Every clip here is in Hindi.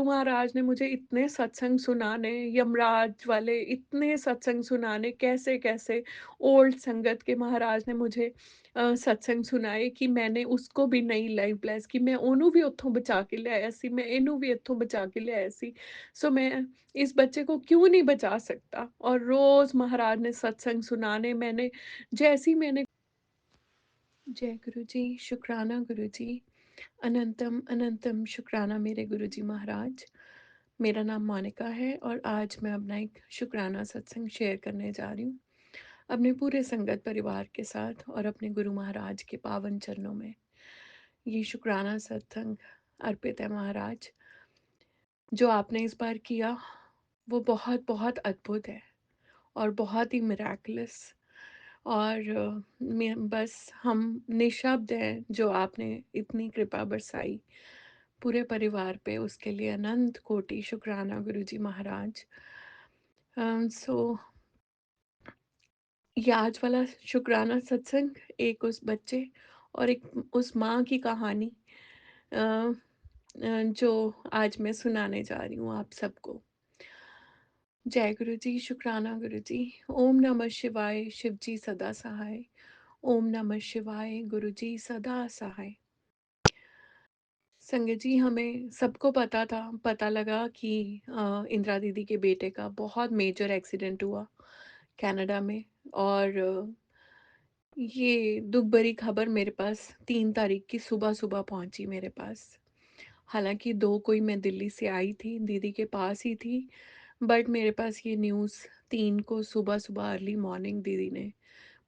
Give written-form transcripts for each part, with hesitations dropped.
महाराज ने मुझे इतने सत्संग सुनाने, यमराज वाले इतने सत्संग सुनाने, कैसे-कैसे ओल्ड संगत के महाराज ने मुझे सत्संग सुनाए कि मैंने उसको भी नई लाइफ ब्लेस की। मैं ओनू भी उत्थों बचा के लियाया सी, मैं इनू भी इत्थों बचा के लियाया सी। सो मैं इस बच्चे को क्यों नहीं बचा सकता? और रोज़ महाराज ने सत्संग सुनाने, मैंने जय गुरु जी, शुक्राना गुरु जी। अनंतम अनंतम शुक्राना मेरे गुरुजी महाराज। मेरा नाम मोनिका है और आज मैं अपना एक शुक्राना सत्संग शेयर करने जा रही हूँ अपने पूरे संगत परिवार के साथ और अपने गुरु महाराज के पावन चरणों में। ये शुक्राना सत्संग अर्पित है महाराज। जो आपने इस बार किया वो बहुत बहुत अद्भुत है और बहुत ही मिराकुलस। और मैं बस हम निशब्द हैं जो आपने इतनी कृपा बरसाई पूरे परिवार पे, उसके लिए अनंत कोटि शुक्राना गुरुजी महाराज। सो ये आज वाला शुक्राना सत्संग एक उस बच्चे और एक उस माँ की कहानी अ, जो आज मैं सुनाने जा रही हूँ आप सबको। जय गुरु जी, शुक्राना गुरु जी। ओम नमः शिवाय, शिव जी सदा सहाय। ओम नमः शिवाय, गुरु जी सदा सहाय। संगत जी, हमें सबको पता लगा कि इंदिरा दीदी के बेटे का बहुत मेजर एक्सीडेंट हुआ कनाडा में। और ये दुख भरी खबर मेरे पास 3 तारीख की सुबह सुबह पहुंची मेरे पास। हालांकि 2 को ही मैं दिल्ली से आई थी, दीदी के पास ही थी। बट मेरे पास ये न्यूज़ 3 को सुबह सुबह अर्ली मॉर्निंग दीदी ने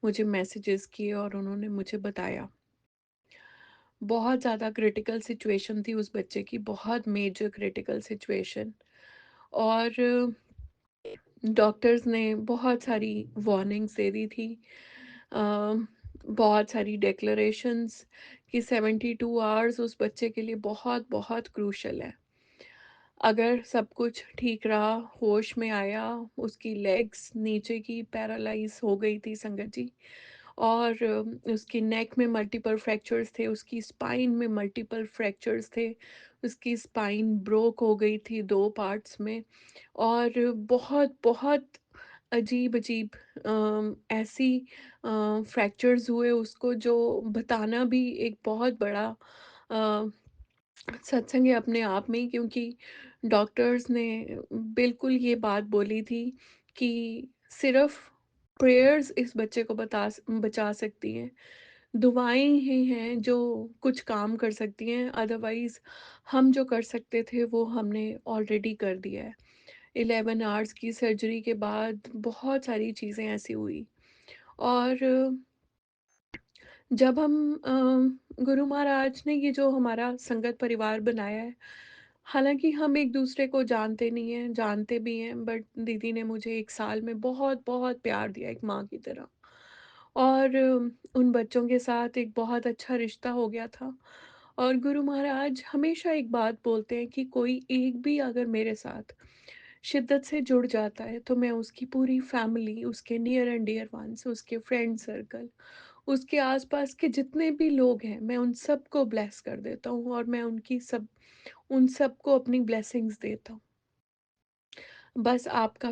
मुझे मैसेजेस किए और उन्होंने मुझे बताया। बहुत ज़्यादा क्रिटिकल सिचुएशन थी उस बच्चे की, बहुत मेजर क्रिटिकल सिचुएशन। और डॉक्टर्स ने बहुत सारी वार्निंग्स दे दी थी, अ, बहुत सारी डिक्लेरेशंस कि 72 आवर्स उस बच्चे के लिए बहुत बहुत क्रूशल है। अगर सब कुछ ठीक रहा, होश में आया, उसकी लेग्स नीचे की पैरालाइज हो गई थी संगत जी। और उसकी नेक में मल्टीपल फ्रैक्चर्स थे, उसकी स्पाइन में मल्टीपल फ्रैक्चर्स थे, उसकी स्पाइन ब्रोक हो गई थी 2 पार्ट्स में। और बहुत बहुत अजीब-अजीब ऐसी फ्रैक्चर्स हुए उसको जो बताना भी एक बहुत बड़ा अ, सत्संग है अपने आप में ही, क्योंकि डॉक्टर्स ने बिल्कुल ये बात बोली थी कि सिर्फ प्रेयर्स इस बच्चे को बचा सकती हैं। दुआएँ ही हैं जो कुछ काम कर सकती हैं, अदरवाइज़ हम जो कर सकते थे वो हमने ऑलरेडी कर दिया है। 11 आवर्स की सर्जरी के बाद बहुत सारी चीज़ें ऐसी हुई। और जब हम गुरु महाराज ने ये जो हमारा संगत परिवार बनाया है, हालाँकि हम एक-दूसरे को जानते नहीं हैं, जानते भी हैं, बट दीदी ने मुझे 1 साल में बहुत-बहुत प्यार दिया एक माँ की तरह। और उन बच्चों के साथ एक बहुत अच्छा रिश्ता हो गया था। और गुरु महाराज हमेशा एक बात बोलते हैं कि कोई एक भी अगर मेरे साथ शिद्दत से जुड़ जाता है तो मैं उसकी पूरी फैमिली, उसके नियर एंड डियर वंस, उसके फ्रेंड सर्कल, उसके आसपास के जितने भी लोग हैं, मैं उन सबको ब्लेस कर देता हूँ और मैं उन सबको अपनी ब्लेसिंग्स देता हूँ। बस आपका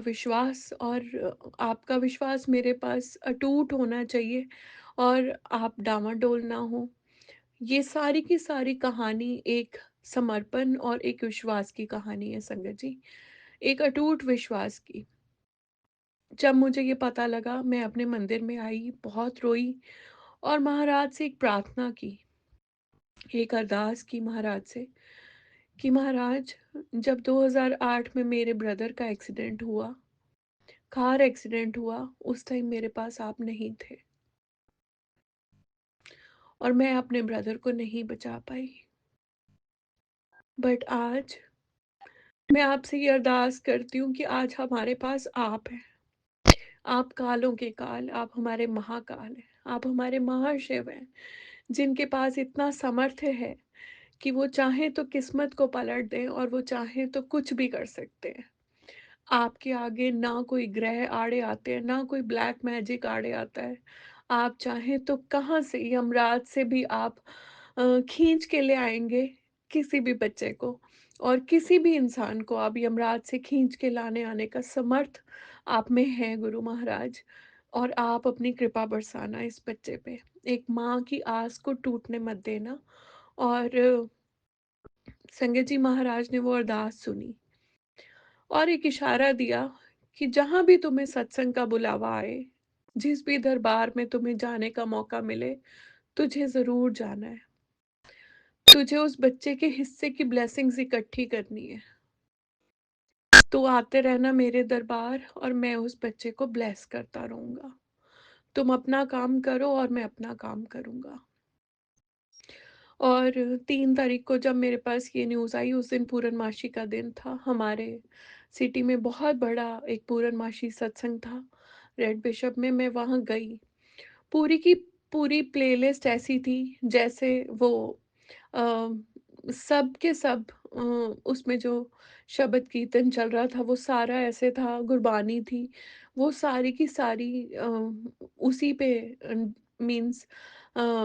विश्वास मेरे पास अटूट होना चाहिए और आप डामाडोल ना हो। ये सारी की सारी कहानी एक समर्पण और एक विश्वास की कहानी है संगत जी, एक अटूट विश्वास की। जब मुझे ये पता लगा, मैं अपने मंदिर में आई, बहुत रोई और महाराज से एक प्रार्थना की, एक अरदास की महाराज से कि महाराज, जब 2008 में मेरे ब्रदर का एक्सीडेंट हुआ, कार एक्सीडेंट हुआ, उस टाइम मेरे पास आप नहीं थे और मैं अपने ब्रदर को नहीं बचा पाई। बट आज मैं आपसे ये अरदास करती हूँ कि आज हमारे पास आप हैं। आप कालों के काल, आप हमारे महाकाल हैं, आप हमारे महाशिव हैं, जिनके पास इतना सामर्थ्य है कि वो चाहें तो किस्मत को पलट दें और वो चाहें तो कुछ भी कर सकते हैं। आपके आगे ना कोई ग्रह आड़े आते हैं, ना कोई ब्लैक मैजिक आड़े आता है। आप चाहें तो कहाँ से, यमराज से भी आप खींच के ले आएँगे किसी भी बच्चे को। और किसी भी इंसान को आप यमराज से खींच के लाने आने का समर्थ आप में है गुरु महाराज। और आप अपनी कृपा बरसाना इस बच्चे पे। एक माँ की आस को टूटने मत देना। और संगत जी महाराज ने वो अरदास सुनी और एक इशारा दिया कि जहाँ भी तुम्हें सत्संग का बुलावा आए, जिस भी दरबार में तुम्हें जाने का मौका मिले, तुझे ज़रूर जाना है। तुझे उस बच्चे के हिस्से की ब्लेसिंग्स इकट्ठी करनी है। तो आते रहना मेरे दरबार और मैं उस बच्चे को ब्लेस करता रहूँगा। तुम अपना काम करो और मैं अपना काम करूँगा। और 3 तारीख को जब मेरे पास ये न्यूज़ आई, उस दिन पूर्णमासी का दिन था। हमारे सिटी में बहुत बड़ा एक पूर्णमासी सत्संग था, रेड बिशप में। मैं वहाँ गई। पूरी की पूरी प्लेलिस्ट ऐसी थी जैसे वो अ, सब के सब उसमें जो शबद कीर्तन चल रहा था वो सारा ऐसे था, गुरबानी थी। वो सारी की सारी उसी पे मीन्स अ,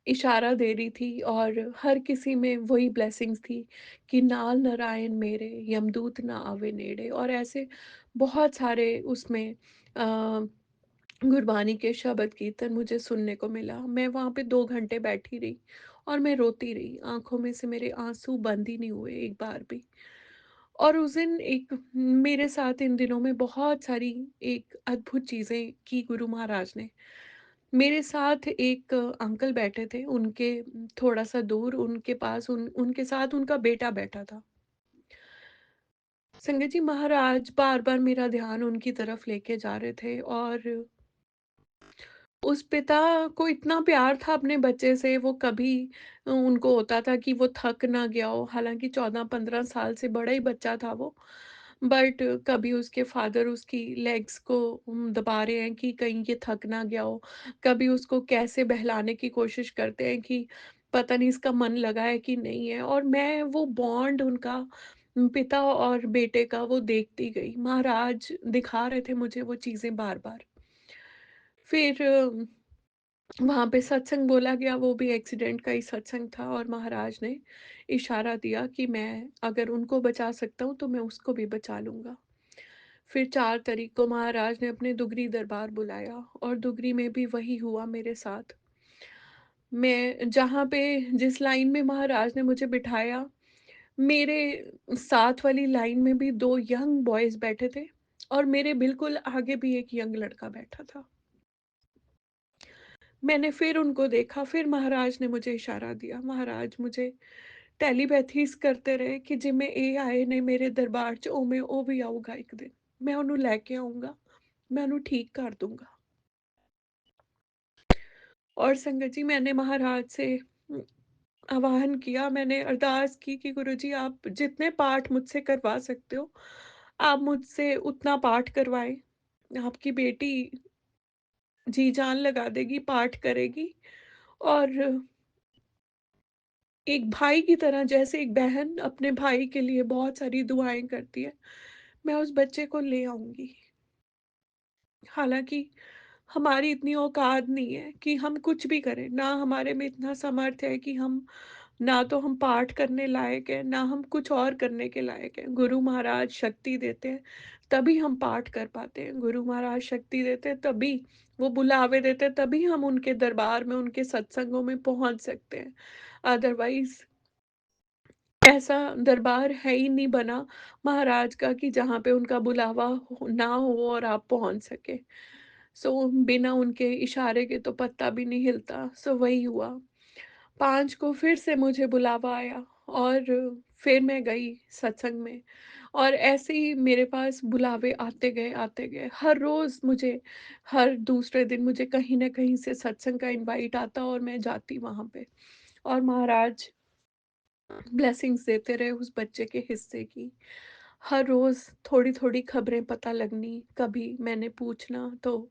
इशारा दे रही थी और हर किसी में वही ब्लेसिंग्स थी कि नाल नारायण मेरे, यमदूत ना आवे नेड़े। और ऐसे बहुत सारे उसमें अ गुरबानी के शबद कीर्तन मुझे सुनने को मिला। मैं वहाँ पे 2 घंटे बैठी रही और मैं रोती रही। आँखों में से मेरे आँसू बंद ही नहीं हुए एक बार भी। और उस दिन एक मेरे साथ इन दिनों में बहुत सारी एक अद्भुत चीज़ें की गुरु महाराज ने। मेरे साथ एक अंकल बैठे थे, उनके थोड़ा-सा दूर उनके पास उनके साथ उनका बेटा बैठा था। संगत जी महाराज बार-बार मेरा ध्यान उनकी तरफ लेके जा रहे थे और उस पिता को इतना प्यार था अपने बच्चे से, वो कभी उनको होता था कि वो थक ना गया हो, हालाँकि 14-15 साल से बड़ा ही बच्चा था वो। बट कभी उसके फादर उसकी लेग्स को दबा रहे हैं कि कहीं ये थक ना गया हो, कभी उसको कैसे बहलाने की कोशिश करते हैं कि पता नहीं इसका मन लगा है कि नहीं है। और मैं वो बॉन्ड उनका पिता और बेटे का वो देखती गई। महाराज दिखा रहे थे मुझे वो चीज़ें बार-बार। फिर वहाँ पे सत्संग बोला गया, वो भी एक्सीडेंट का ही सत्संग था और महाराज ने इशारा दिया कि मैं अगर उनको बचा सकता हूँ तो मैं उसको भी बचा लूँगा। फिर 4 तारीख को महाराज ने अपने दुगरी दरबार बुलाया और दुगरी में भी वही हुआ मेरे साथ। मैं जहाँ पे जिस लाइन में महाराज ने मुझे बिठाया, मेरे साथ वाली लाइन में भी 2 यंग बॉयज़ बैठे थे और मेरे बिल्कुल आगे भी एक यंग लड़का बैठा था। मैंने फिर उनको देखा, फिर महाराज ने मुझे इशारा दिया। महाराज मुझे टेलीपैथीज़ करते रहे कि जिमें ए आए ने मेरे दरबार च उमें ओ भी आऊगा एक दिन। मैं ਉਹਨੂੰ ਲੈ ਕੇ ਆਊਂਗਾ, मैं ਉਹਨੂੰ ठीक कर दूँगा। और संगत जी मैंने महाराज से उम, आवाहन किया, मैंने अरदास की कि गुरुजी आप जितने पाठ मुझसे करवा सकते हो, आप मुझसे उतना पाठ करवाएँ। आपकी बेटी जी जान लगा देगी, पाठ करेगी और एक भाई की तरह जैसे एक बहन अपने भाई के लिए बहुत सारी दुआएँ करती है, मैं उस बच्चे को ले आऊँगी। हालाँकि हमारी इतनी औकात नहीं है कि हम कुछ भी करें, ना हमारे में इतना सामर्थ्य है कि हम ना तो हम पाठ करने लायक हैं, ना हम कुछ और करने के लायक हैं। गुरु महाराज शक्ति देते हैं, तभी हम पाठ कर पाते हैं। गुरु महाराज शक्ति देते हैं, तभी वो बुलावे देते हैं, तभी हम उनके दरबार में, उनके सत्संगों में पहुँच सकते हैं। अदरवाइज़ ऐसा दरबार है ही नहीं बना महाराज का कि जहाँ पे उनका बुलावा ना हो और आप पहुँच सके। सो बिना उनके इशारे के तो पत्ता भी नहीं हिलता। सो वही हुआ। 5 को फिर से मुझे बुलावा आया और फिर मैं गई सत्संग में। और ऐसे ही मेरे पास बुलावे आते गए, आते गए। हर रोज़ मुझे हर दूसरे दिन मुझे कहीं न कहीं से सत्संग का इनवाइट आता और मैं जाती वहाँ पे। और महाराज ब्लेसिंग्स देते रहे उस बच्चे के हिस्से की। हर रोज़ थोड़ी-थोड़ी खबरें पता लगनी, कभी मैंने पूछना तो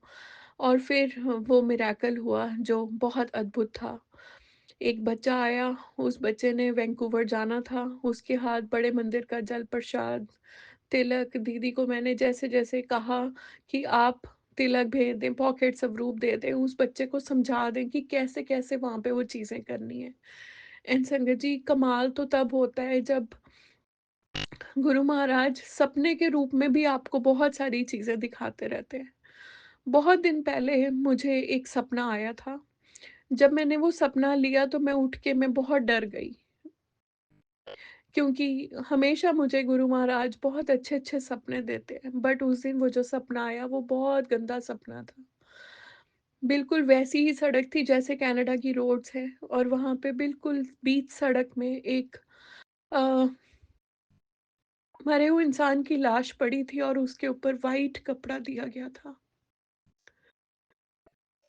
और फिर वो मिरेकल हुआ जो बहुत अद्भुत था। एक बच्चा आया, उस बच्चे ने वैंकूवर जाना था, उसके हाथ बड़े मंदिर का जल प्रसाद, तिलक दीदी को मैंने जैसे-जैसे कहा कि आप तिलक भेज दें, पॉकेट स्वरूप दे दें, उस बच्चे को समझा दें कि कैसे-कैसे वहाँ पे वो चीज़ें करनी है। एंड संगत जी कमाल तो तब होता है जब गुरु महाराज सपने के रूप में भी आपको बहुत सारी चीज़ें दिखाते रहते हैं। बहुत दिन पहले मुझे एक सपना आया था। जब मैंने वो सपना लिया तो मैं उठ के मैं बहुत डर गई, क्योंकि हमेशा मुझे गुरु महाराज बहुत अच्छे-अच्छे सपने देते हैं, बट उस दिन वो जो सपना आया वो बहुत गंदा सपना था। बिल्कुल वैसी ही सड़क थी जैसे कनाडा की रोड्स हैं, और वहाँ पे बिल्कुल बीच सड़क में एक अ, मरे हुए इंसान की लाश पड़ी थी और उसके ऊपर वाइट कपड़ा दिया गया था।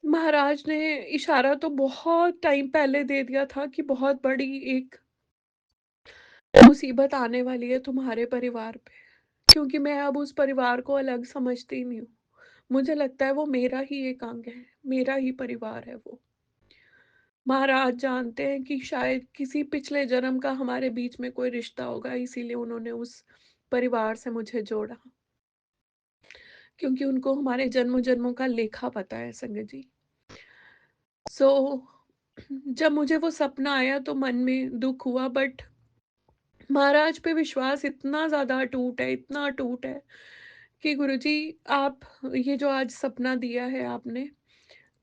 महाराज ने इशारा तो बहुत टाइम पहले दे दिया था कि बहुत बड़ी एक मुसीबत आने वाली है तुम्हारे परिवार पे, क्योंकि मैं अब उस परिवार को अलग समझती नहीं हूँ। मुझे लगता है वो मेरा ही एक अंग है, मेरा ही परिवार है वो। महाराज जानते हैं कि शायद किसी पिछले जन्म का हमारे बीच में कोई रिश्ता होगा, इसीलिए उन्होंने उस परिवार से मुझे जोड़ा, क्योंकि उनको हमारे जन्मों-जन्मों का लेखा पता है संगत जी। सो जब मुझे वो सपना आया तो मन में दुःख हुआ, बट महाराज पे विश्वास इतना ज़्यादा अटूट है, इतना अटूट है कि गुरुजी, आप ये जो आज सपना दिया है आपने,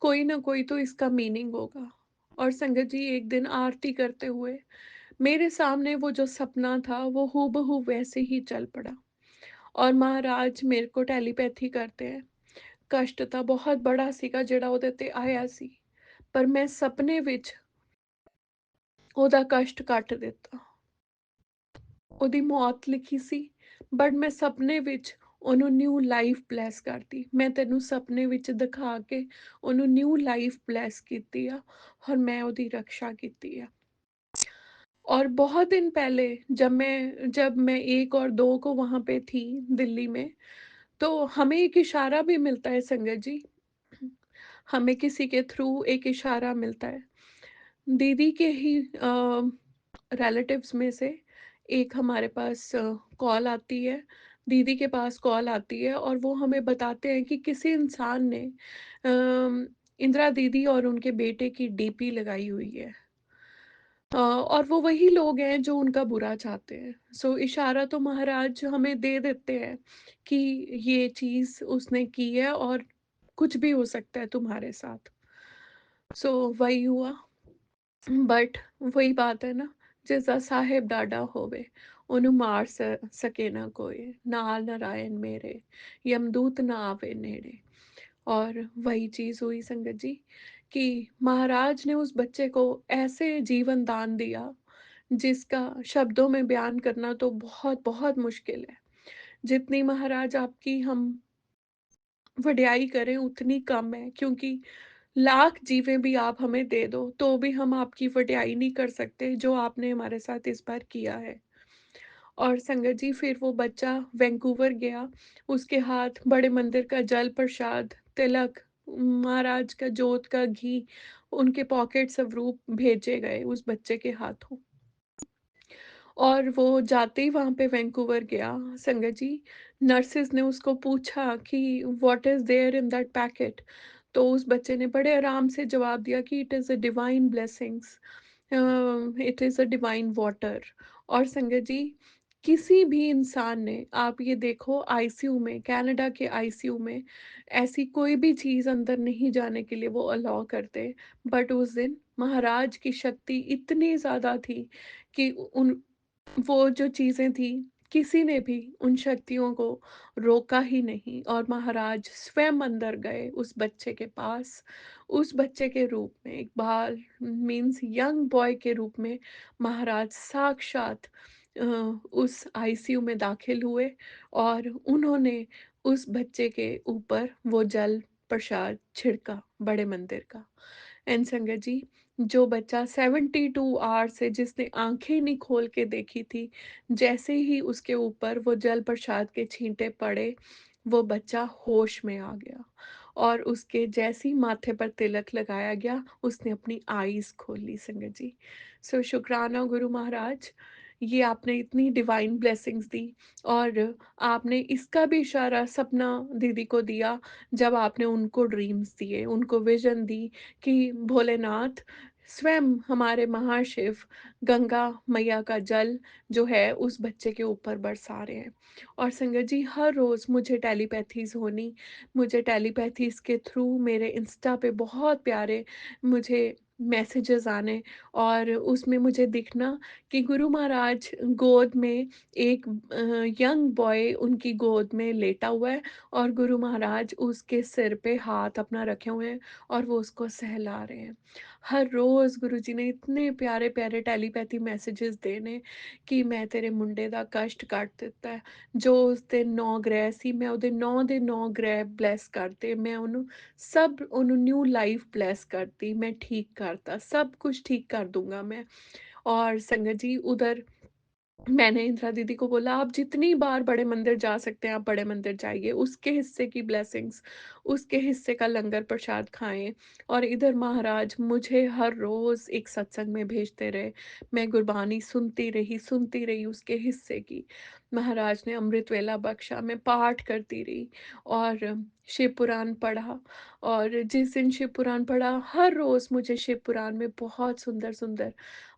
कोई ना कोई तो इसका मीनिंग होगा। और संगत जी, एक दिन आरती करते हुए मेरे सामने वो जो सपना था वो हूबहू वैसे ही चल पड़ा। और महाराज मेरे को टेलीपैथी करते हैं। कष्ट था बहुत बड़ा सीगा ਜਿਹੜਾ ਉਹਦੇ ਤੇ ਆਇਆ ਸੀ, ਪਰ ਮੈਂ ਸਪਨੇ ਵਿੱਚ ਉਹਦਾ ਕਸ਼ਟ ਕੱਟ ਦਿੱਤਾ। ਉਹਦੀ ਮੌਤ ਲਿਖੀ ਸੀ, ਬਟ ਮੈਂ ਸਪਨੇ ਵਿੱਚ ਉਹਨੂੰ ਨਿਊ ਲਾਈਫ ਬਲੈਸ ਕਰਤੀ। ਮੈਂ ਤੈਨੂੰ ਸਪਨੇ ਵਿੱਚ ਦਿਖਾ ਕੇ ਉਹਨੂੰ ਨਿਊ ਲਾਈਫ ਬਲੈਸ ਕੀਤੀ ਆ, और मैं ਉਹਦੀ रक्षा ਕੀਤੀ ਆ। और बहुत दिन पहले जब मैं 1 और 2 को वहाँ पे थी दिल्ली में, तो हमें एक इशारा भी मिलता है संगत जी। हमें किसी के थ्रू एक इशारा मिलता है। दीदी के ही रिलेटिव्स में से एक हमारे पास कॉल आती है, दीदी के पास कॉल आती है और वो हमें बताते हैं कि किसी इंसान ने इंदिरा दीदी और उनके बेटे की डीपी लगाई हुई है। और वो वही लोग हैं जो उनका बुरा चाहते हैं। सो इशारा तो महाराज हमें दे देते हैं कि ये चीज़ उसने की है और कुछ भी हो सकता है तुम्हारे साथ। सो वही हुआ। बट वही बात है ना, जिसदा साहेब डाडा होवे ओनू मार सके ना कोई, नाल नारायण मेरे यमदूत ना आवे नेड़े। और वही चीज़ हुई संगत जी कि महाराज ने उस बच्चे को ऐसे जीवन दान दिया जिसका शब्दों में बयान करना तो बहुत बहुत मुश्किल है। जितनी महाराज आपकी हम वड्याई करें उतनी कम है, क्योंकि लाख जीवें भी आप हमें दे दो तो भी हम आपकी वड्याई नहीं कर सकते जो आपने हमारे साथ इस बार किया है। और संगत जी, फिर वो बच्चा वैंकूवर गया, उसके हाथ बड़े मंदिर का जल प्रसाद, तिलक, महाराज का जोत का घी, उनके पॉकेट स्वरूप भेजे गए उस बच्चे के हाथों। और वो जाते ही वहाँ पे वैंकूवर गया संगत जी, नर्सेज़ ने उसको पूछा कि what is there in that packet? तो उस बच्चे ने बड़े आराम से जवाब दिया कि it is a divine blessings, it is a divine water. और संगत जी, किसी भी इंसान ने, आप ये देखो, आईसीयू में, कनाडा के आईसीयू में ऐसी कोई भी चीज़ अंदर नहीं जाने के लिए वो अलाउ करते, बट उस दिन महाराज की शक्ति इतनी ज़्यादा थी कि उन वो जो चीज़ें थी, किसी ने भी उन शक्तियों को रोका ही नहीं, और महाराज स्वयं अंदर गए उस बच्चे के पास। उस बच्चे के रूप में, एक बाल मीन्स यंग बॉय के रूप में महाराज साक्षात अ, उस आईसीयू में दाखिल हुए और उन्होंने उस बच्चे के ऊपर वो जल प्रसाद छिड़का बड़े मंदिर का। एंड संगत जी, जो बच्चा 72 आवर्स से जिसने आँखें ही नहीं खोल के देखी थी, जैसे ही उसके ऊपर वो जल प्रसाद के छींटे पड़े, वो बच्चा होश में आ गया। और उसके जैसे ही माथे पर तिलक लगाया गया, उसने अपनी आईज़ खोल ली संगत जी। सो शुक्राना गुरु महाराज, ये आपने इतनी डिवाइन ब्लेसिंग्स दी, और आपने इसका भी इशारा सपना दीदी को दिया जब आपने उनको ड्रीम्स दिए, उनको विज़न दी कि भोलेनाथ, स्वयं हमारे महाशिव गंगा मैया का जल जो है उस बच्चे के ऊपर बरसा रहे हैं। और संगत जी, हर रोज़ मुझे टेलीपैथीज़ होनी, मुझे टेलीपैथीज़ के थ्रू मेरे इंस्टा पे बहुत प्यारे मुझे मैसेजेस आने, और उसमें मुझे दिखना कि गुरु महाराज गोद में एक यंग बॉय उनकी गोद में लेटा हुआ है, और गुरु महाराज उसके सिर पे हाथ अपना रखे हुए हैं और वो उसको सहला रहे हैं। हर रोज़ गुरुजी ने इतने प्यारे-प्यारे टेलीपैथी मैसेजेस देने कि मैं तेरे मुंडे दा कष्ट कट ਦਿੱਤਾ ਹੈ। ਜੋ ਉਸਦੇ 9 ਗ੍ਰਹਿ ਸੀ, ਮੈਂ ਉਹਦੇ 9 ਦੇ 9 ਗ੍ਰਹਿ ਬਲੈਸ ਕਰਤੇ। ਮੈਂ ਉਹਨੂੰ ਨਿਊ ਲਾਈਫ ਬਲੈਸ करती, मैं ठीक करता, सब कुछ ठीक कर दूँगा मैं। और संगत जी, उधर मैंने इंदिरा दीदी को बोला, आप जितनी बार बड़े मंदिर जा सकते हैं आप बड़े मंदिर जाइए, उसके हिस्से की ब्लेसिंग्स, उसके हिस्से का लंगर प्रसाद खाएँ। और इधर महाराज मुझे हर रोज़ एक सत्संग में भेजते रहे। मैं गुरबानी सुनती रही उसके हिस्से की। महाराज ने अमृत वेला बख्शा, मैं पाठ करती रही और शिव पुराण पढ़ा। और जिस दिन शिव पुराण पढ़ा, हर रोज़ मुझे शिव पुराण में बहुत सुंदर-सुंदर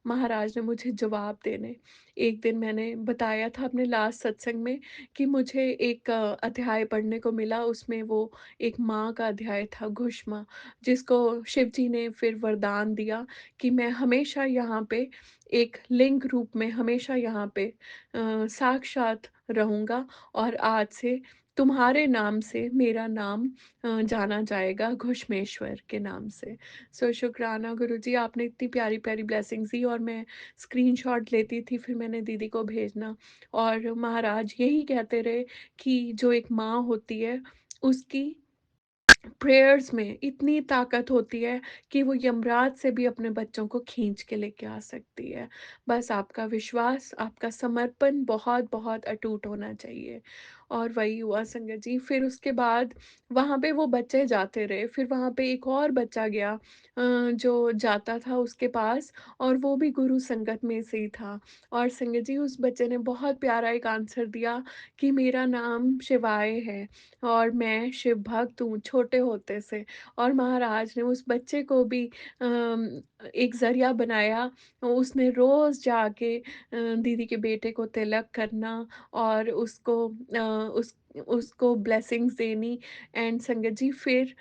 महाराज ने मुझे जवाब देने। एक दिन मैंने बताया था अपने लास्ट सत्संग में कि मुझे एक अध्याय पढ़ने को मिला, उसमें वो एक माँ का अध्याय था, घुश्मा, जिसको शिव जी ने फिर वरदान दिया कि मैं हमेशा यहाँ पे एक लिंग रूप में हमेशा यहाँ पे साक्षात रहूँगा, और आज से तुम्हारे नाम से मेरा नाम जाना जाएगा घुश्मेश्वर के नाम से। सो शुक्राना गुरुजी, आपने इतनी प्यारी-प्यारी ब्लेसिंग्स दी, और मैं स्क्रीनशॉट लेती थी, फिर मैंने दीदी को भेजना। और महाराज यही कहते रहे कि जो एक माँ होती है, उसकी प्रेयर्स में इतनी ताकत होती है कि वो यमराज से भी अपने बच्चों को खींच के लेके आ सकती है। बस आपका विश्वास, आपका समर्पण बहुत-बहुत अटूट होना चाहिए। और वही हुआ संगत जी, फिर उसके बाद वहाँ पे वो बच्चे जाते रहे, फिर वहाँ पे एक और बच्चा गया जो जाता था उसके पास, और वो भी गुरु संगत में से ही था। और संगत जी, उस बच्चे ने बहुत प्यारा एक आंसर दिया कि मेरा नाम शिवाय है और मैं शिव भक्त हूँ छोटे होते से। और महाराज ने उस बच्चे को भी एक ज़रिया बनाया। उसने रोज़ जाके दीदी के बेटे को तिलक करना और उसको ब्लेसिंग्स देनी। एंड संगत जी, फिर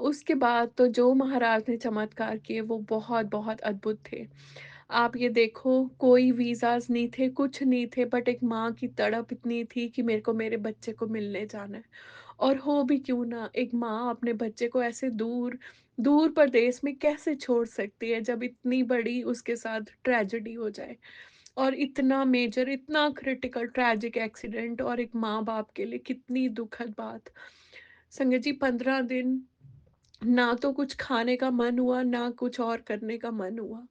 उसके बाद तो जो महाराज ने चमत्कार किए वो बहुत-बहुत अद्भुत थे। आप ये देखो, कोई वीज़ाज़ नहीं थे, कुछ नहीं थे, बट एक माँ की तड़प इतनी थी कि मेरे को मेरे बच्चे को मिलने जाना है। और हो भी क्यों ना, एक माँ अपने बच्चे को ऐसे दूर दूर प्रदेश में कैसे छोड़ सकती है जब इतनी बड़ी उसके साथ ट्रेजेडी हो जाए, और इतना मेजर, इतना क्रिटिकल ट्रेजिक एक्सीडेंट, और एक माँ-बाप के लिए कितनी दुखद बात। संगत जी, 15 दिन ना तो कुछ खाने का मन हुआ, ना कुछ और करने का मन हुआ।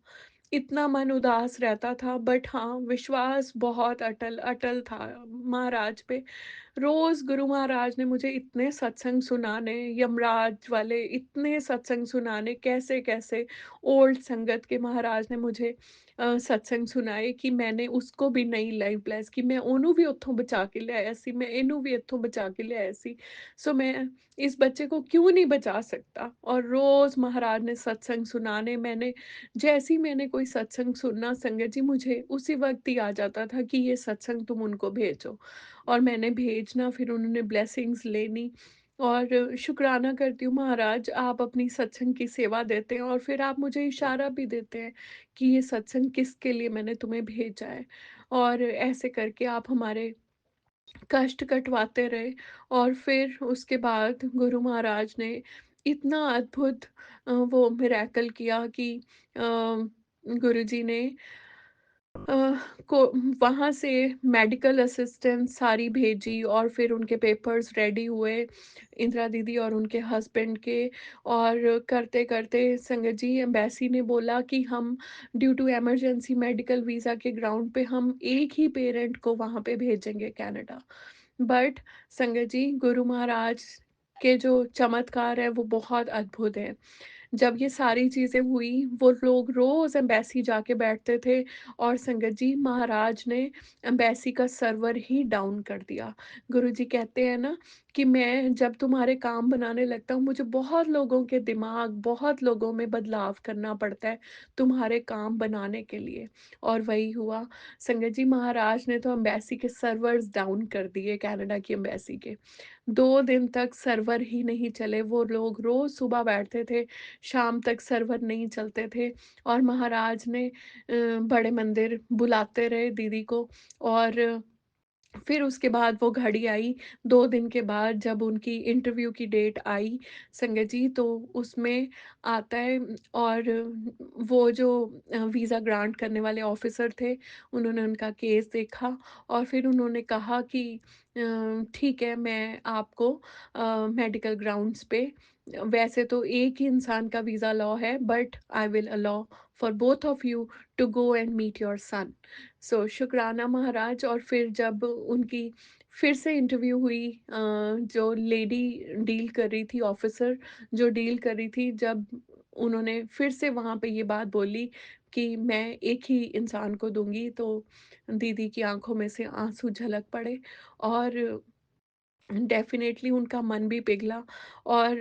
इतना मन उदास रहता था, बट हाँ, विश्वास बहुत अटल अटल था महाराज पे। रोज़ गुरु महाराज ने मुझे इतने सत्संग सुनाने, यमराज वाले इतने सत्संग सुनाने, कैसे-कैसे ओल्ड संगत के महाराज ने मुझे सत्संग सुनाए कि मैंने उसको भी नई लाइफ ब्लेस की। मैं ਉਹਨੂੰ ਵੀ ਉੱਥੋਂ बचा के ਲਿਆਇਆ ਸੀ, मैं ਇਹਨੂੰ भी ਇੱਥੋਂ बचा के ਲਿਆਇਆ ਸੀ। सो मैं इस बच्चे को क्यों नहीं बचा सकता? और रोज़ महाराज ने सत्संग सुनाने, जैसे ही मैंने कोई सत्संग सुनना संगत जी, मुझे उसी वक़्त ही आ जाता था कि ये सत्संग तुम उनको भेजो। और मैंने भेजना, फिर उन्होंने ब्लेसिंग्स लेनी। और शुक्राना करती हूँ महाराज, आप अपनी सत्संग की सेवा देते हैं और फिर आप मुझे इशारा भी देते हैं कि ये सत्संग किसके लिए मैंने तुम्हें भेजा है। और ऐसे करके आप हमारे कष्ट कटवाते रहे। और फिर उसके बाद गुरु महाराज ने इतना अद्भुत वो मिरेकल किया कि गुरुजी ने अ, को वहाँ से मेडिकल असिस्टेंस सारी भेजी, और फिर उनके पेपर्स रेडी हुए, इंदिरा दीदी और उनके हस्बैंड के। और करते-करते संगत जी, एम्बेसी ने बोला कि हम due to emergency medical visa के ग्राउंड पे हम एक ही पेरेंट को वहाँ पे भेजेंगे कनाडा। बट संगत जी, गुरु महाराज के जो चमत्कार है वो बहुत अद्भुत है। जब ये सारी चीज़ें हुई, वो लोग रोज़ एम्बेसी जाके बैठते थे और संगत जी महाराज ने एम्बेसी का सर्वर ही डाउन कर दिया। गुरुजी कहते हैं ना कि मैं जब तुम्हारे काम बनाने लगता हूँ, मुझे बहुत लोगों के दिमाग, बहुत लोगों में बदलाव करना पड़ता है तुम्हारे काम बनाने के लिए। और वही हुआ। संगत जी महाराज ने तो एम्बेसी के सर्वर्स डाउन कर दिए, कनाडा की एम्बेसी के। 2 दिन तक सर्वर ही नहीं चले, वो लोग रोज़ सुबह बैठते थे, शाम तक सर्वर नहीं चलते थे और महाराज ने बड़े मंदिर बुलाते रहे दीदी को। और फिर उसके बाद वो घड़ी आई, 2 दिन के बाद जब उनकी इंटरव्यू की डेट आई संगत जी, तो उसमें आता है और वो जो वीज़ा ग्रांट करने वाले ऑफ़िसर थे, उन्होंने उनका केस देखा और फिर उन्होंने कहा कि ठीक है, मैं आपको मेडिकल ग्राउंड्स पे, वैसे तो एक ही इंसान का वीज़ा लॉ है, but I will allow for both of you to go and meet your son. So शुक्राना महाराज। और फिर जब उनकी फिर से इंटरव्यू हुई, जो लेडी डील कर रही थी, ऑफिसर जो डील कर रही थी, जब उन्होंने फिर से वहाँ पे ये बात बोली कि मैं एक ही इंसान को दूँगी, तो दीदी की आँखों में से आँसू झलक पड़े और डेफ़िनेटली उनका मन भी पिघला। और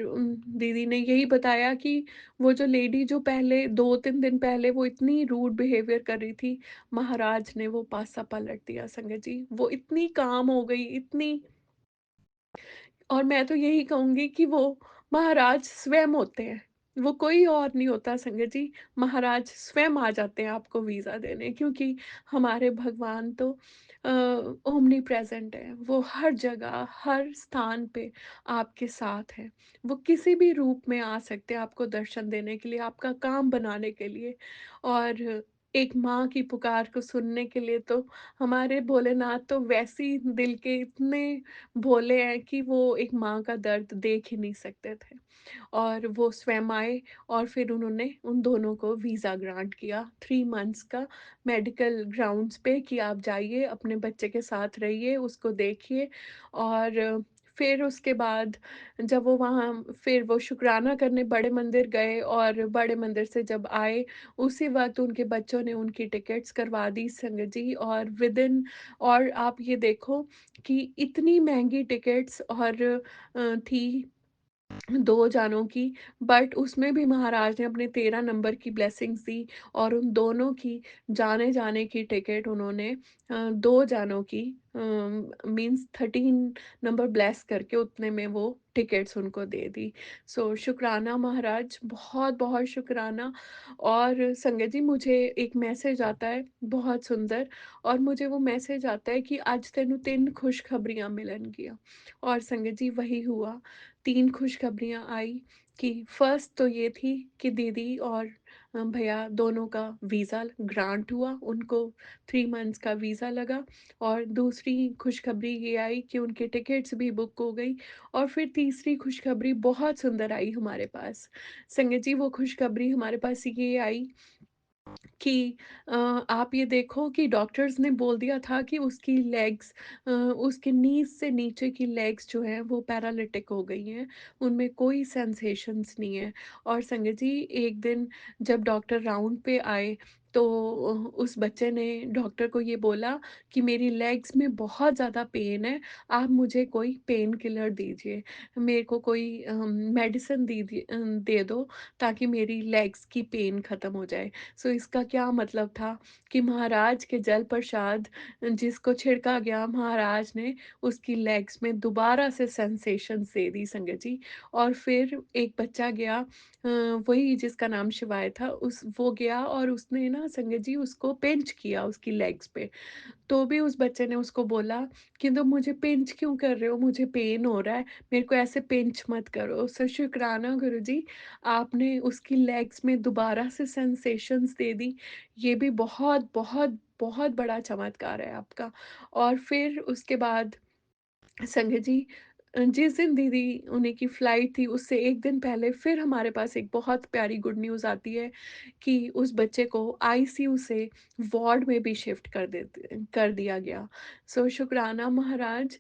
दीदी ने यही बताया कि वो जो लेडी जो पहले 2-3 दिन पहले वो इतनी रूड बिहेवियर कर रही थी, महाराज ने वो पासा पलट दिया संगत जी। वो इतनी काम हो गई, इतनी, और मैं तो यही कहूँगी कि वो महाराज स्वयं होते हैं, वो कोई और नहीं होता संगत जी। महाराज स्वयं आ जाते हैं आपको वीज़ा देने, क्योंकि हमारे भगवान तो ओमनीप्रेज़ेंट हैं, वो हर जगह, हर स्थान पे आपके साथ हैं। वो किसी भी रूप में आ सकते हैं आपको दर्शन देने के लिए, आपका काम बनाने के लिए। और एक माँ की पुकार को सुनने के लिए तो हमारे भोलेनाथ तो वैसे ही दिल के इतने भोले हैं कि वो एक माँ का दर्द देख ही नहीं सकते थे। और वो स्वयं आए और फिर उन्होंने उन दोनों को वीज़ा ग्रांट किया 3 मंथ्स का, मेडिकल ग्राउंड्स पे कि आप जाइए, अपने बच्चे के साथ रहिए, उसको देखिए। और फिर उसके बाद जब वो वहाँ, फिर वो शुकराना करने बड़े मंदिर गए और बड़े मंदिर से जब आए, उसी वक़्त उनके बच्चों ने उनकी टिकट्स करवा दी संगत जी। और विदिन, और आप ये देखो कि इतनी महँगी टिकट्स और थी 2 जानों की, बट उसमें भी महाराज ने अपने 13 नंबर की ब्लेसिंग्स दी और उन दोनों की जाने-जाने की टिकट उन्होंने 2 जानों की मीन्स 13 नंबर ब्लेस करके उतने में वो टिकट्स उनको दे दी। सो शुकराना महाराज, बहुत-बहुत शुकराना। और संगत जी मुझे एक मैसेज आता है बहुत सुंदर, और मुझे वो मैसेज आता है कि "अज तैनूं 3 खुशखबरियाँ मिलणगियाँ।" और संगत जी वही हुआ। 3 खुशखबरियाँ आई कि फर्स्ट तो ये थी कि दीदी और भैया दोनों का वीज़ा ग्रांट हुआ, उनको 3 मंथ्स का वीज़ा लगा। और दूसरी खुशखबरी ये आई कि उनकी टिकट्स भी बुक हो गई। और फिर तीसरी खुशखबरी बहुत सुंदर आई हमारे पास। संगत जी वो खुशखबरी हमारे पास ये आई कि आप ये देखो कि डॉक्टर्स ने बोल दिया था कि उसकी लेग्स, उसके नीज़ से नीचे की लेग्स जो हैं वो पैरालिटिक हो गई हैं, उनमें कोई सेंसेशंस नहीं है। और संगत जी एक दिन जब डॉक्टर राउंड पे आए, तो उस बच्चे ने डॉक्टर को ये बोला कि मेरी लेग्स में बहुत ज़्यादा पेन है, आप मुझे कोई पेन किलर दीजिए, मेरे को कोई मेडिसिन दे दो ताकि मेरी लेग्स की पेन ख़त्म हो जाए। सो इसका क्या मतलब था कि महाराज के जल प्रसाद जिसको छिड़का गया, महाराज ने उसकी लेग्स में दोबारा से सेंसेशंस दे दी संगत जी। और फिर एक बच्चा गया, वही जिसका नाम शिवाय था, उस वो गया और उसने ना संगत जी उसको पिंच किया उसकी लेग्स पे। तो भी उस बच्चे ने उसको बोला कि तुम मुझे पिंच क्यों कर रहे हो? मुझे पेन हो रहा है, मेरे को ऐसे पिंच मत करो। सो शुकराना गुरुजी, आपने उसकी लेग्स में दोबारा से सेंसेशंस दे दी। ये भी बहुत, बहुत, बहुत बड़ा चमत्कार है आपका। और फिर उसके बाद संगत जी, जिस दिन दीदी उन्हीं की फ्लाइट थी उससे 1 दिन पहले फिर हमारे पास एक बहुत प्यारी गुड न्यूज़ आती है कि उस बच्चे को आईसीयू से वार्ड में भी शिफ्ट कर दिया गया। सो शुकराना महाराज,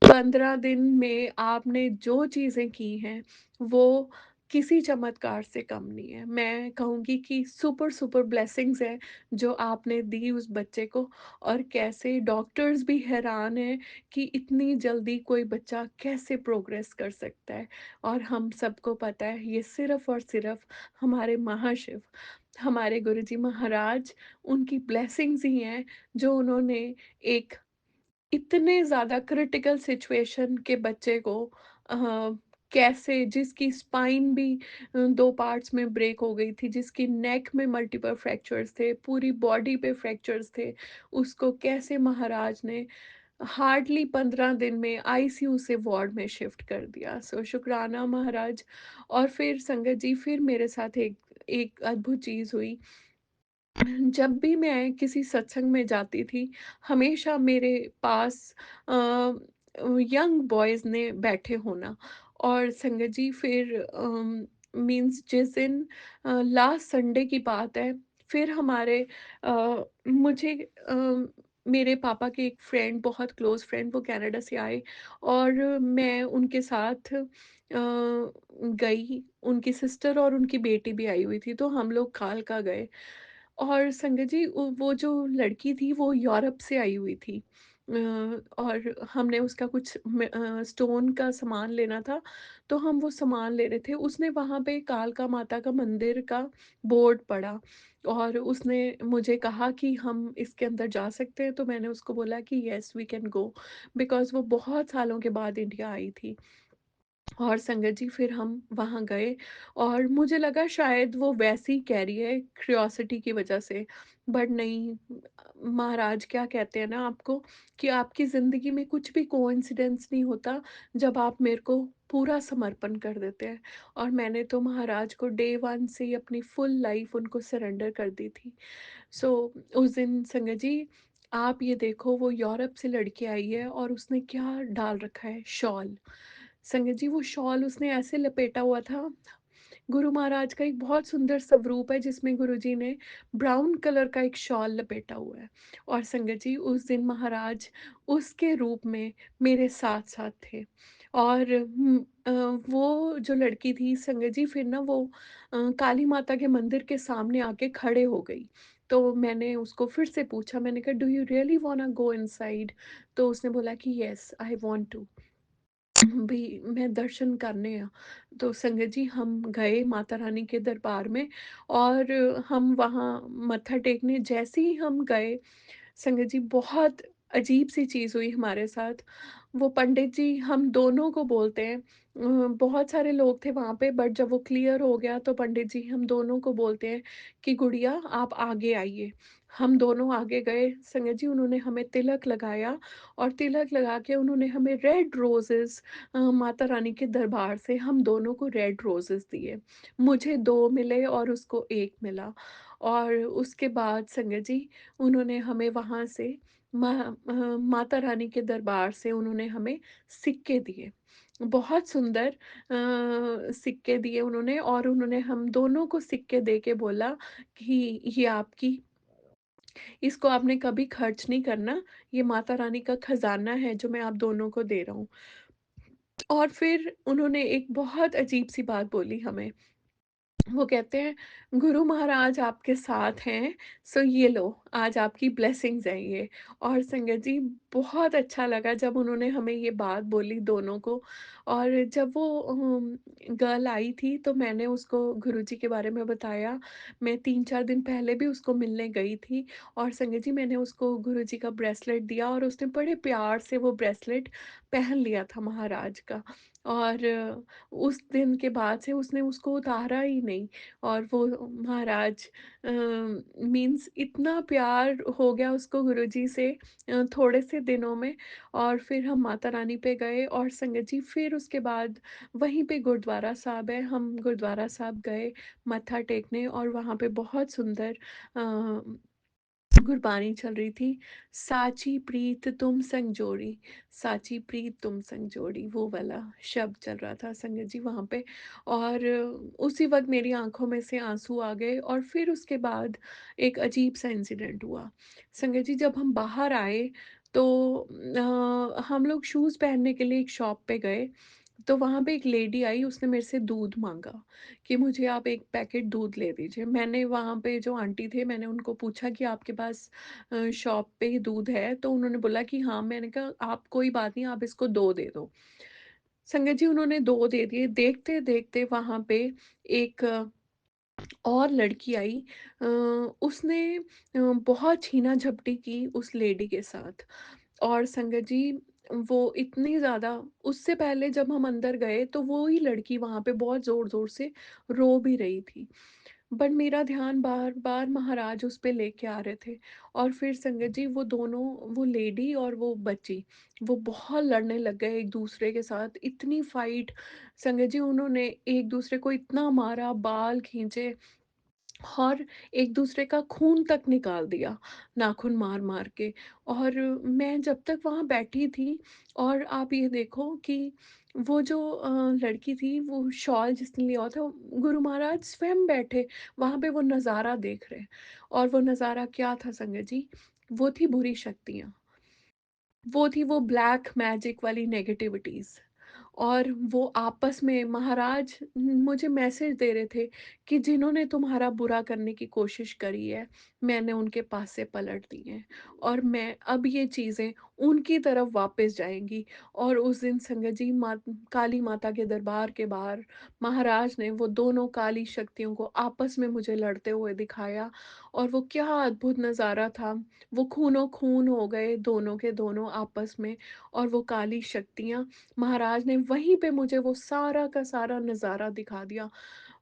15 दिन में आपने जो चीज़ें की हैं, वो किसी चमत्कार से कम नहीं है। मैं कहूँगी कि सुपर, सुपर ब्लेसिंग्स हैं जो आपने दी उस बच्चे को, और कैसे डॉक्टर्स भी हैरान हैं कि इतनी जल्दी कोई बच्चा कैसे प्रोग्रेस कर सकता है। और हम सबको पता है ये सिर्फ़ और सिर्फ़ हमारे महाशिव, हमारे गुरुजी महाराज, उनकी ब्लेसिंग्स ही हैं जो उन्होंने एक इतने ज़्यादा क्रिटिकल सिचुएशन के बच्चे को अ, कैसे, जिसकी स्पाइन भी 2 पार्ट्स में ब्रेक हो गई थी, जिसकी नेक में मल्टीपल फ्रैक्चर्स थे, पूरी बॉडी पे फ्रैक्चर्स थे, उसको कैसे महाराज ने हार्डली 15 दिन में आईसीयू से वार्ड में शिफ्ट कर दिया। सो शुक्राना महाराज। और फिर संगत जी, फिर मेरे साथ एक एक अद्भुत चीज़ हुई। जब भी मैं किसी सत्संग में जाती थी, हमेशा मेरे पास यंग बॉयज़ ने बैठे होना। और संगत जी फिर मीन्स जिस दिन लास्ट संडे की बात है, फिर हमारे मुझे मेरे पापा के एक फ्रेंड, बहुत क्लोज़ फ्रेंड, वो कनाडा से आए और मैं उनके साथ गई। उनकी सिस्टर और उनकी बेटी भी आई हुई थी, तो हम लोग कालका गए। और संगत जी, वो जो लड़की थी वो यूरोप से आई हुई थी। और हमने उसका कुछ स्टोन का सामान लेना था, तो हम वो सामान ले रहे थे। उसने वहाँ पे कालका माता का मंदिर का बोर्ड पढ़ा और उसने मुझे कहा कि हम इसके अंदर जा सकते हैं, तो मैंने उसको बोला कि yes we can go, because वो बहुत सालों के बाद इंडिया आई थी। और संगत जी फिर हम वहाँ गए और मुझे लगा शायद वो वैसे ही कह रही है क्यूरियोसिटी की वजह से, बट नहीं। महाराज क्या कहते हैं ना आपको, कि आपकी ज़िंदगी में कुछ भी कोइंसिडेंस नहीं होता जब आप मेरे को पूरा समर्पण कर देते हैं। और मैंने तो महाराज को डे वन से ही अपनी फुल लाइफ उनको सरेंडर कर दी थी। सो उस दिन संगत जी, आप ये देखो, वो यूरोप से लड़की आई है और उसने क्या डाल रखा है, शॉल। संगत जी, वो शॉल उसने ऐसे लपेटा हुआ था। गुरु महाराज का एक बहुत सुंदर स्वरूप है जिसमें गुरुजी ने ब्राउन कलर का एक शॉल लपेटा हुआ है। और संगत जी, उस दिन महाराज उसके रूप में मेरे साथ साथ थे। और वो जो लड़की थी संगत जी, फिर ना वो काली माता के मंदिर के सामने आके खड़े हो गई। तो मैंने उसको फिर से पूछा, मैंने कहा do you really want to go inside? तो उसने बोला कि यस आई वांट टू भी, मैं दर्शन करने आ। तो संगत जी हम गए माता रानी के दरबार में और हम वहाँ मत्था टेकने जैसे ही हम गए, संगत जी बहुत अजीब-सी चीज़ हुई हमारे साथ। वो पंडित जी हम दोनों को बोलते हैं, बहुत सारे लोग थे वहाँ पे, बट जब वो क्लियर हो गया तो पंडित जी हम दोनों को बोलते हैं कि गुड़िया आप आगे आइए। हम दोनों आगे गए, संगत जी उन्होंने हमें तिलक लगाया और तिलक लगा के उन्होंने हमें रेड रोज़ेज़, माता रानी के दरबार से हम दोनों को रेड रोज़ेज़ दिए। मुझे 2 मिले और उसको 1 मिला। और उसके बाद संगत जी उन्होंने हमें वहाँ से माता रानी के दरबार से उन्होंने हमें सिक्के दिए। बहुत सुंदर सिक्के दिए उन्होंने, और उन्होंने हम दोनों को सिक्के दे के बोला कि ये आपकी, इसको आपने कभी खर्च नहीं करना, ये माता रानी का खज़ाना है जो मैं आप दोनों को दे रहा हूँ। और फिर उन्होंने एक बहुत अजीब-सी बात बोली हमें। वो कहते हैं, गुरु महाराज आपके साथ हैं, सो ये लो, आज आपकी ब्लेसिंग्स हैं ये। और संगत जी बहुत अच्छा लगा जब उन्होंने हमें ये बात बोली दोनों को। और जब वो गर्ल आई थी तो मैंने उसको गुरुजी के बारे में बताया। मैं 3-4 दिन पहले भी उसको मिलने गई थी और संगत जी मैंने उसको गुरुजी का ब्रेसलेट दिया और उसने बड़े प्यार से वो ब्रेसलेट पहन लिया था महाराज का। और उस दिन के बाद से उसने उसको उतारा ही नहीं। और वो महाराज मीन्स इतना प्यार हो गया उसको गुरुजी से थोड़े से दिनों में। और फिर हम माता रानी पे गए और संगत जी फिर उसके बाद वहीं पे गुरुद्वारा साहब है, हम गुरुद्वारा साहब गए मत्था टेकने और वहाँ पे बहुत सुंदर अ, गुरबानी चल रही थी। साची प्रीत तुम संग जोड़ी, साची प्रीत तुम संग जोड़ी, वो वाला शब्द चल रहा था संगत जी वहाँ पे। और उसी वक़्त मेरी आँखों में से आँसू आ गए और फिर उसके बाद एक अजीब-सा इंसिडेंट हुआ। संगत जी जब हम बाहर आए तो हम लोग शूज़ पहनने के लिए एक शॉप पे गए। तो वहाँ पे एक लेडी आई, उसने मेरे से दूध माँगा कि मुझे आप 1 पैकेट दूध ले दीजिए। मैंने वहाँ पे जो आंटी थे, मैंने उनको पूछा कि आपके पास शॉप पे ही दूध है? तो उन्होंने बोला कि हाँ। मैंने कहा आप कोई बात नहीं, आप इसको 2 दे दो। संगत जी उन्होंने 2 दे दिए। देखते-देखते वहाँ पे एक और लड़की आई। अ, उसने बहुत छीना-झपटी की उस लेडी के साथ। और संगत जी वो इतनी ज़्यादा, उससे पहले जब हम अंदर गए तो वो ही लड़की वहाँ पे बहुत ज़ोर-ज़ोर से रो भी रही थी। बट मेरा ध्यान बार-बार महाराज उस पे लेके आ रहे थे। और फिर संगत जी वो दोनों, वो लेडी और वो बच्ची, वो बहुत लड़ने लग गए एक-दूसरे के साथ। इतनी फाइट, संगत जी उन्होंने एक-दूसरे को इतना मारा, बाल खींचे और एक-दूसरे का खून तक निकाल दिया, नाखून मार-मार के। और मैं जब तक वहाँ बैठी थी, और आप ये देखो कि वो जो लड़की थी, वो शॉल जिसने लिया हुआ था, गुरु महाराज स्वयं बैठे वहाँ पे वो नज़ारा देख रहे हैं। और वो नज़ारा क्या था संगत जी? वो थी बुरी शक्तियाँ। वो थी वो ब्लैक मैजिक वाली नेगेटिविटीज़। और वो आपस में महाराज मुझे मैसेज दे रहे थे कि जिन्होंने तुम्हारा बुरा करने की कोशिश करी है, मैंने उनके पास से पलट दी है। और मैं अब ये चीज़ें उनकी तरफ वापस जाएँगी। और उस दिन संगत जी काली माता के दरबार के बाहर महाराज ने वो दोनों काली शक्तियों को आपस में मुझे लड़ते हुए दिखाया। और वो क्या अद्भुत नज़ारा था। वो खूनो-खून हो गए दोनों के दोनों आपस में। और वो काली शक्तियाँ, महाराज ने वहीं पे मुझे वो सारा का सारा नज़ारा दिखा दिया।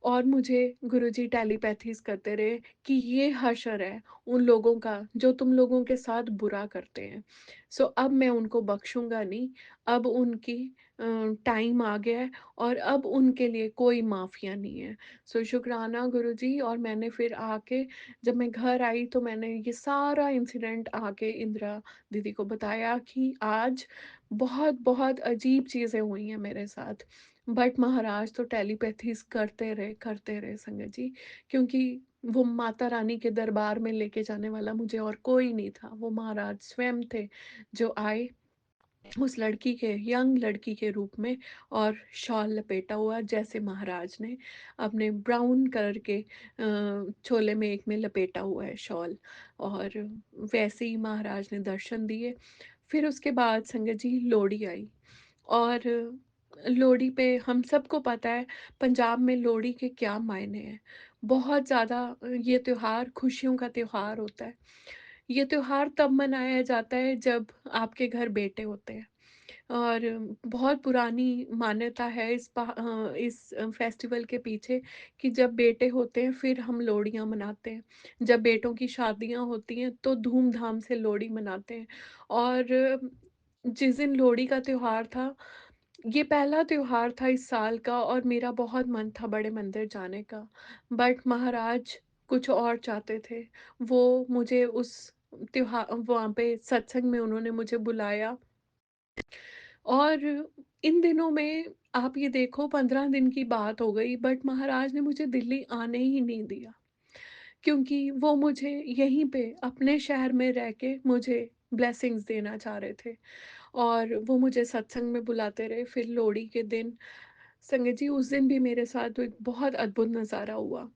और मुझे गुरुजी टेलीपैथीज़ करते रहे कि ये हशर है उन लोगों का जो तुम लोगों के साथ बुरा करते हैं। सो अब मैं उनको बख्शूँगा नहीं। अब उनकी टाइम आ गया है और अब उनके लिए कोई माफ़िया नहीं है। सो शुक्राना गुरुजी। और मैंने फिर आके, जब मैं घर आई तो मैंने ये सारा इंसिडेंट आके इंदिरा दीदी को बताया कि आज बहुत-बहुत अजीब चीज़ें हुई हैं मेरे साथ। बट महाराज तो टेलीपैथीज़ करते रहे संगत जी, क्योंकि वो माता रानी के दरबार में लेके जाने वाला मुझे और कोई नहीं था। वो महाराज स्वयं थे जो आए उस लड़की के, यंग लड़की के रूप में, और शॉल लपेटा हुआ जैसे महाराज ने अपने ब्राउन कलर के चोले में एक में लपेटा हुआ है शॉल। और वैसे ही महाराज ने दर्शन दिए। फिर उसके बाद संगत जी लोहड़ी आई। और लोहड़ी पे हम सबको पता है पंजाब में लोहड़ी के क्या मायने हैं। बहुत ज़्यादा ये त्योहार खुशियों का त्योहार होता है। ये त्योहार तब मनाया जाता है जब आपके घर बेटे होते हैं। और बहुत पुरानी मान्यता है इस फेस्टिवल के पीछे कि जब बेटे होते हैं फिर हम लोहड़ियाँ मनाते हैं। जब बेटों की शादियाँ होती हैं तो धूम-धाम से लोहड़ी मनाते हैं। और जिस दिन लोहड़ी का त्योहार था, ये पहला त्योहार था इस साल का और मेरा बहुत मन था बड़े मंदिर जाने का। बट महाराज कुछ और चाहते थे। वो मुझे उस वहाँ पे सत्संग में उन्होंने मुझे बुलाया। और इन दिनों में आप ये देखो 15 दिन की बात हो गई, बट महाराज ने मुझे दिल्ली आने ही नहीं दिया, क्योंकि वो मुझे यहीं पे अपने शहर में रह के मुझे ब्लेसिंग्स देना चाह रहे थे। और वो मुझे सत्संग में बुलाते रहे। फिर लोहड़ी के दिन संगत जी उस दिन भी मेरे साथ एक बहुत अद्भुत नज़ारा हुआ।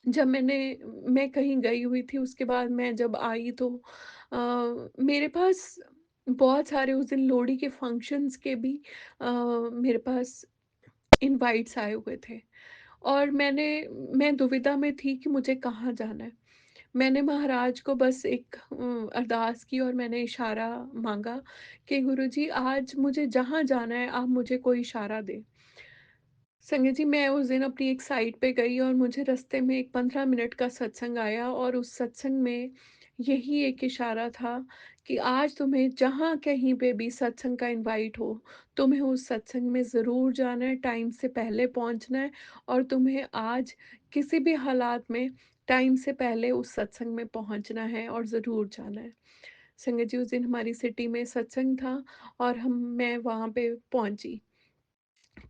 जब मैं कहीं गई हुई थी, उसके बाद मैं जब आई तो मेरे पास बहुत सारे उस दिन लोहड़ी के फंक्शंस के भी मेरे पास इनवाइट्स आए हुए थे। और मैं दुविधा में थी कि मुझे कहाँ जाना है। मैंने महाराज को बस एक अरदास की और मैंने इशारा माँगा कि गुरुजी आज मुझे जहाँ जाना है आप मुझे कोई इशारा दें। संगत जी, मैं उस दिन अपनी एक साइट पे गई और मुझे रास्ते में एक 15 मिनट का सत्संग आया और उस सत्संग में यही एक इशारा था कि आज तुम्हें जहाँ कहीं पे भी सत्संग का इनवाइट हो, तुम्हें उस सत्संग में ज़रूर जाना है, टाइम से पहले पहुँचना है और तुम्हें आज किसी भी हालात में टाइम से पहले उस सत्संग में पहुँचना है और ज़रूर जाना है। संगत जी, उस दिन हमारी सिटी में सत्संग था और हम मैं वहाँ पे पहुँची।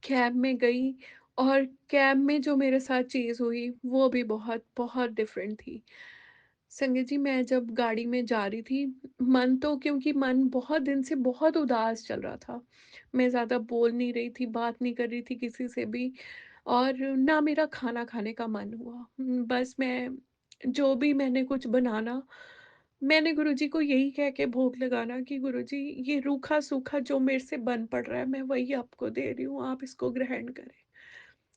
कैब में गई और कैब में जो मेरे साथ चीज़ हुई वो भी बहुत बहुत डिफरेंट थी। संगत जी, मैं जब गाड़ी में जा रही थी, क्योंकि मन बहुत दिन से बहुत उदास चल रहा था। मैं ज़्यादा बोल नहीं रही थी, बात नहीं कर रही थी किसी से भी, और ना मेरा खाना खाने का मन हुआ। बस मैं जो भी मैंने कुछ बनाना, मैंने गुरुजी को यही कह के भोग लगाना कि गुरुजी, ये रूखा-सूखा जो मेरे से बन पड़ रहा है, मैं वही आपको दे रही हूँ, आप इसको ग्रहण करें।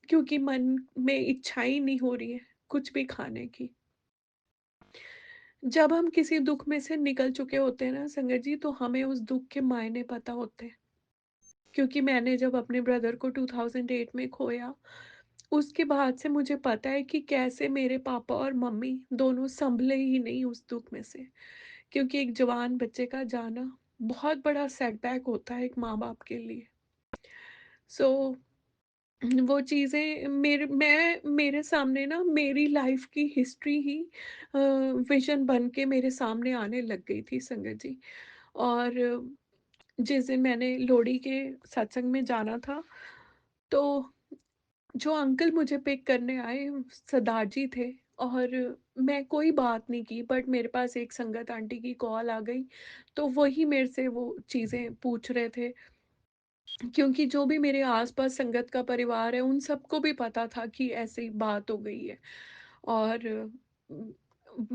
क्योंकि मन में इच्छा ही नहीं हो रही है कुछ भी खाने की। जब हम किसी दुःख में से निकल चुके होते हैं ना संगत जी, तो हमें उस दुःख के मायने पता होते हैं। क्योंकि मैंने जब अपने ब्रदर को 2008 में खोया, उसके बाद से मुझे पता है कि कैसे मेरे पापा और मम्मी दोनों सँभले ही नहीं उस दुःख में से। क्योंकि एक जवान बच्चे का जाना बहुत बड़ा सेटबैक होता है एक माँ-बाप के लिए। सो वो चीज़ें मेरे सामने ना मेरी लाइफ़ की हिस्ट्री ही विज़न बन के मेरे सामने आने लग गई थी संगत जी। और जिस दिन मैंने लोहड़ी के सत्संग में जाना था, तो जो अंकल मुझे पिक करने आए सरदार जी थे। और मैं कोई बात नहीं की, बट मेरे पास एक संगत आंटी की कॉल आ गई, तो वही मेरे से वो चीज़ें पूछ रहे थे। क्योंकि जो भी मेरे आस-पास संगत का परिवार है, उन सबको भी पता था कि ऐसी बात हो गई है। और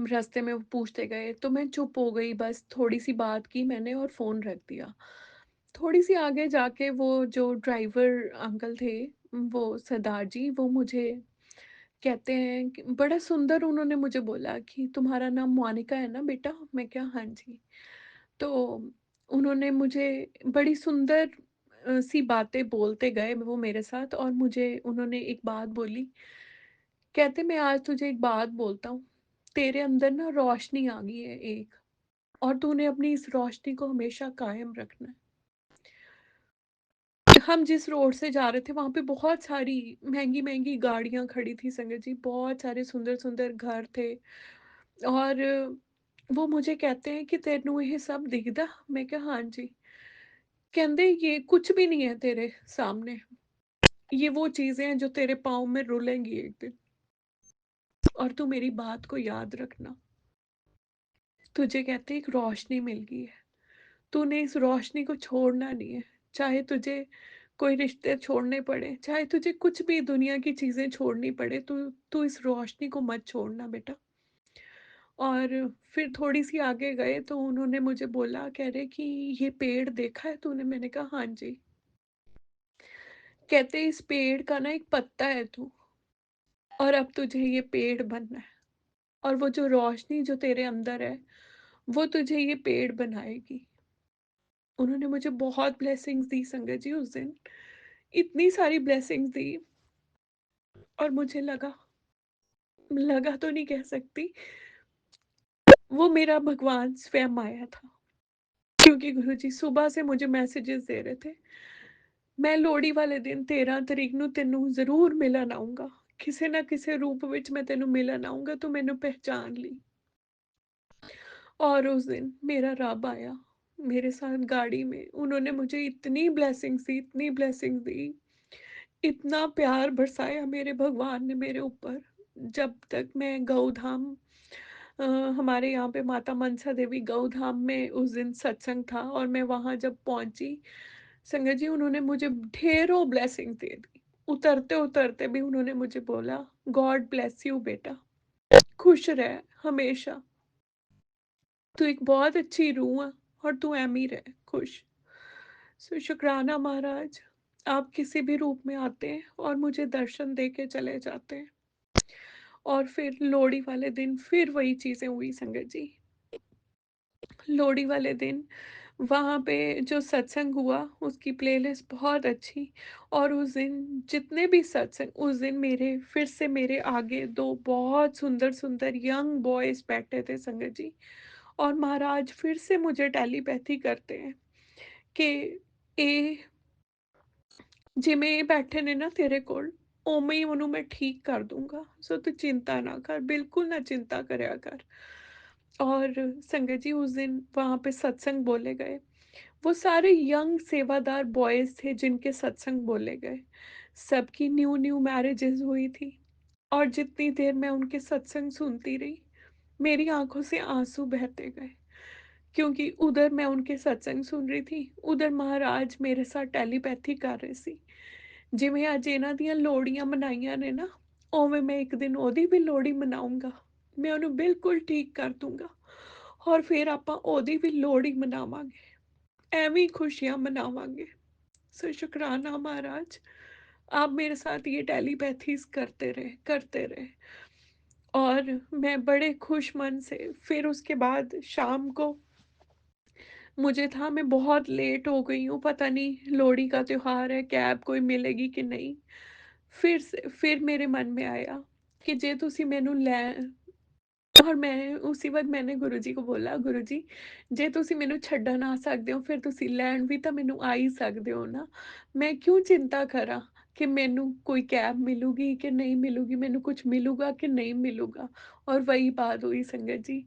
रास्ते में वो पूछते गए, तो मैं चुप हो गई, बस थोड़ी-सी बात की मैंने और फ़ोन रख दिया। थोड़ी-सी आगे जाके वो जो ड्राइवर अंकल थे, वो सरदार जी, वो मुझे कहते हैं कि बड़ा सुंदर उन्होंने मुझे बोला कि तुम्हारा नाम मोनिका है ना बेटा? मैं क्या हाँ जी। तो उन्होंने मुझे बड़ी सुंदर सी बातें बोलते गए वो मेरे साथ, और मुझे उन्होंने एक बात बोली, कहते मैं आज तुझे एक बात बोलता हूँ, तेरे अंदर ना रोशनी आ गई है एक, और तूने अपनी इस रोशनी को हमेशा कायम रखना है। हम जिस रोड से जा रहे थे वहाँ पे बहुत सारी महँगी-महँगी गाड़ियाँ खड़ी थी संगत जी, बहुत सारे सुंदर-सुंदर घर थे। और वो मुझे कहते हैं कि तैनू ये सब दिखदा? मैं कहा हाँ जी। कहंदे ये कुछ भी नहीं है तेरे सामने, ये वो चीज़ें हैं जो तेरे पाँव में रुलेंगी एक दिन, और तू मेरी बात को याद रखना। तुझे कहते एक रोशनी मिल गई है, तूने इस रोशनी को छोड़ना नहीं है, चाहे तुझे कोई रिश्ते छोड़ने पड़े, चाहे तुझे कुछ भी दुनिया की चीज़ें छोड़नी पड़े, तू तू इस रोशनी को मत छोड़ना बेटा। और फिर थोड़ी-सी आगे गए तो उन्होंने मुझे बोला, कह रहे कि ये पेड़ देखा है तूने? मैंने कहा हाँ जी। कहते इस पेड़ का ना एक पत्ता है तू, और अब तुझे ये पेड़ बनना है, और वो जो रोशनी जो तेरे अंदर है, वो तुझे ये पेड़ बनाएगी। उन्होंने मुझे बहुत ब्लेसिंग्स दी संगत जी उस दिन, इतनी सारी ब्लेसिंग्स दी, और मुझे लगा, लगा तो नहीं कह सकती, वो मेरा भगवान स्वयं आया था। क्योंकि गुरुजी सुबह से मुझे मैसेजेस दे रहे थे, मैं लोहड़ी वाले दिन 13 तरीक ਨੂੰ ਤੈਨੂੰ ਜ਼ਰੂਰ ਮਿਲਣ ਆਊਂਗਾ, ਕਿਸੇ ਨਾ ਕਿਸੇ रूप ਵਿੱਚ मैं ਤੈਨੂੰ मिलन आऊँगा, तू मैनू पहचान ली। और उस दिन मेरा रब आया मेरे साथ गाड़ी में, उन्होंने मुझे इतनी ब्लेसिंग्स दी, इतना प्यार बरसाया मेरे भगवान ने मेरे ऊपर। जब तक मैं गौधाम, अ, हमारे यहाँ पे माता मनसा देवी गौधाम में उस दिन सत्संग था, और मैं वहाँ जब पहुँची, संगत जी उन्होंने मुझे ढेरों ब्लेसिंग दे दी। उतरते-उतरते भी उन्होंने मुझे बोला, गॉड ब्लेस यू बेटा, खुश रह हमेशा। तू एक बहुत अच्छी रूह है, और तू ऐमे ही रह खुश। सो शुक्राना महाराज, आप किसी भी रूप में आते हैं और मुझे दर्शन दे के चले जाते हैं। और फिर लोहड़ी वाले दिन फिर वही चीज़ें हुई संगत जी। लोहड़ी वाले दिन वहाँ पे जो सत्संग हुआ उसकी प्लेलिस्ट बहुत अच्छी, और उस दिन जितने भी सत्संग, उस दिन मेरे फिर से मेरे आगे 2 बहुत सुंदर-सुंदर यंग बॉयज़ बैठे थे संगत जी। और महाराज फिर से मुझे टेलीपैथी करते हैं कि ਇਹ जिमें ये बैठे ने ना तेरे कोल, उवें ही ਉਹਨੂੰ मैं ठीक कर दूँगा, सो तू चिंता ना कर, बिल्कुल ना चिंता करया कर। और संगत जी उस दिन वहाँ पे सत्संग बोले गए। वो सारे यंग सेवादार बॉयज़ थे जिनके सत्संग बोले गए। सबकी न्यू न्यू मैरिजेज़ हुई थी, और जितनी देर मैं उनके सत्संग सुनती रही, मेरी आँखों से आँसू बहते गए, क्योंकि उधर मैं उनके सत्संग सुन रही थी, उधर महाराज मेरे साथ टेलीपैथी कर रहे सी। जिवें अज इन्हां दियां लोहड़ियां मनाइयां ने ना, उवें मैं एक दिन ओदी भी लोहड़ी मनाऊंगा। मैं उन्हें बिल्कुल ठीक कर दूंगा और फिर आपां ओदी भी लोहड़ी मनावांगे, एवें ही खुशियां मनावांगे। सो शुक्राना महाराज, आप मेरे साथ ये टेलीपैथीज करते रहे। और मैं बड़े खुश मन से फिर उसके बाद शाम को मुझे था मैं बहुत लेट हो गई हूँ, पता नहीं लोहड़ी का त्योहार है, कैब कोई मिलेगी कि नहीं। फिर मेरे मन में आया कि जे तुसी मैनू लै, और मैं उसी वक़्त मैंने गुरुजी को बोला, गुरुजी जे तुसी मैनू छड्डन आ सकदे हो फिर तुसी लैण भी तां मैनू आ ही सकदे हो ना। मैं क्यों चिंता करां कि मैनू कोई कैब मिलूगी कि नहीं मिलूगी, मैनू कुछ मिलूगा कि नहीं मिलूगा। और वही बात हुई संगत जी।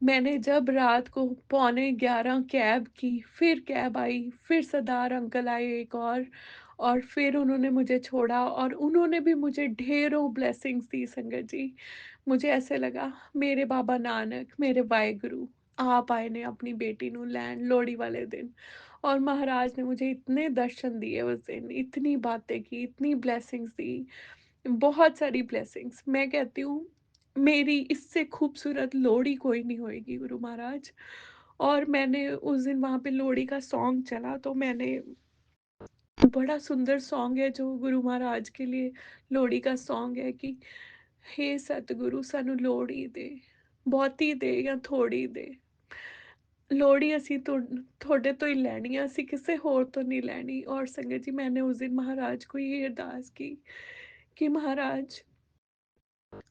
मैंने जब रात को पौने 11 कैब की, फिर कैब आई, फिर सरदार अंकल आए एक और फिर उन्होंने मुझे छोड़ा और उन्होंने भी मुझे ढेरों ब्लेसिंग्स दी संगत जी। मुझे ऐसे लगा मेरे बाबा नानक, मेरे वाहेगुरु आप आए ने अपनी बेटी नू लैन लोहड़ी वाले दिन। और महाराज ने मुझे इतने दर्शन दिए उस दिन, इतनी बातें की, इतनी ब्लेसिंग्स दी, बहुत सारी ब्लेसिंग्स। मैं कहती हूँ मेरी इससे खूबसूरत लोहड़ी कोई नहीं होएगी गुरु महाराज। और मैंने उस दिन वहाँ पे लोहड़ी का सॉन्ग चला तो मैंने, बड़ा सुंदर सॉन्ग है जो गुरु महाराज के लिए लोहड़ी का सॉन्ग है कि हे सतगुरु सानू लोहड़ी दे, ਬਹੁਤੀ दे या थोड़ी दे, लोहड़ी असी तो थोड़े तो ही लैनी है, असी किसी होर तो नहीं लैनी। और संगत जी मैंने उस दिन महाराज को ये अरदास की कि महाराज